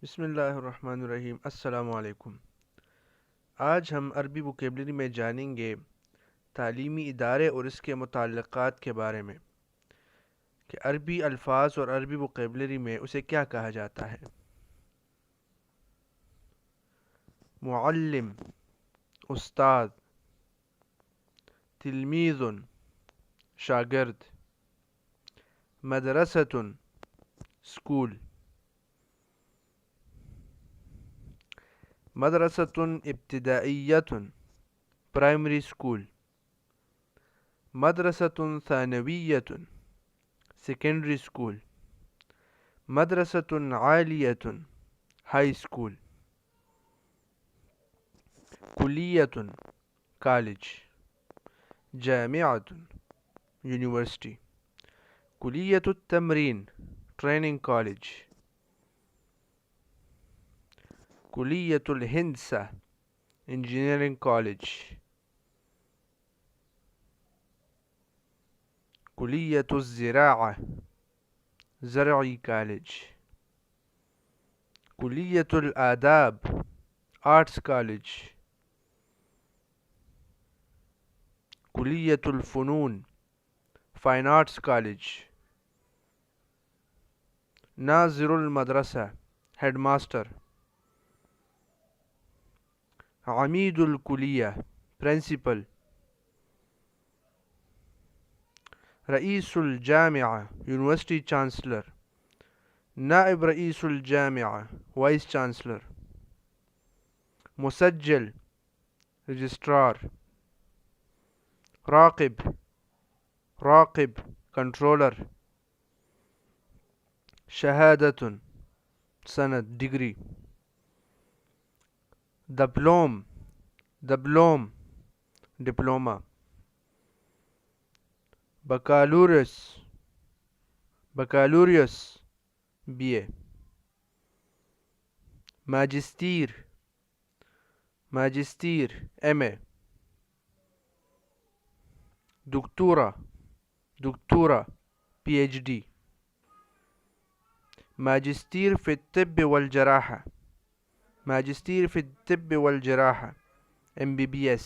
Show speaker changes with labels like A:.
A: बिस्मिल्लाहिर्रहमानिर्रहीम। अस्सलामु अलैकुम। आज हम अरबी वोकेबलरी में जानेंगे तालीमी इदारे और इसके मुताल्लिक़ात के बारे में कि अरबी अल्फाज और अरबी वोकेबलरी में उसे क्या कहा जाता है। मुअल्लिम उस्ताद, तिलमीज़ुन शागिर्द, मदरसतुन स्कूल, मदरसतुन इब्तिदाइयतुन प्राइमरी स्कूल, मदरसतुन सानवियतुन सेकेंडरी स्कूल, मदरसतुन आलियतुन हाई स्कूल, कुलियतुन कॉलेज, जामिअतुन यूनिवर्सिटी, कुलियतुत तमरीन ट्रेनिंग कॉलेज, कुलियतुल हिंसा इंजीनियरिंग कॉलेज, कुलियतुल ज़िराअह ज़रई कॉलेज, कुलियतुल आदाब आर्ट्स कॉलेज, कुलियतुल फ़ुनून फाइन आर्ट्स कॉलेज, नाज़िरुल मदरसा हेडमास्टर, अमीदुल कुलिया प्रिंसिपल, रईसुल जामिआ यूनिवर्सिटी चांसलर, नाइब रईसुल जामिआ वाइस चांसलर, मुसज्जल रजिस्ट्रार, राक़िब कंट्रोलर, शहादतुन सनद डिग्री, दबलोम डिप्लोमा, बकालूरियस बीए, मैजिस्टीर एमए, दुक्तूरा पीएचडी, मैजिस्टीर फ़ी तिब्ब वल जराहा एमबीबीएस,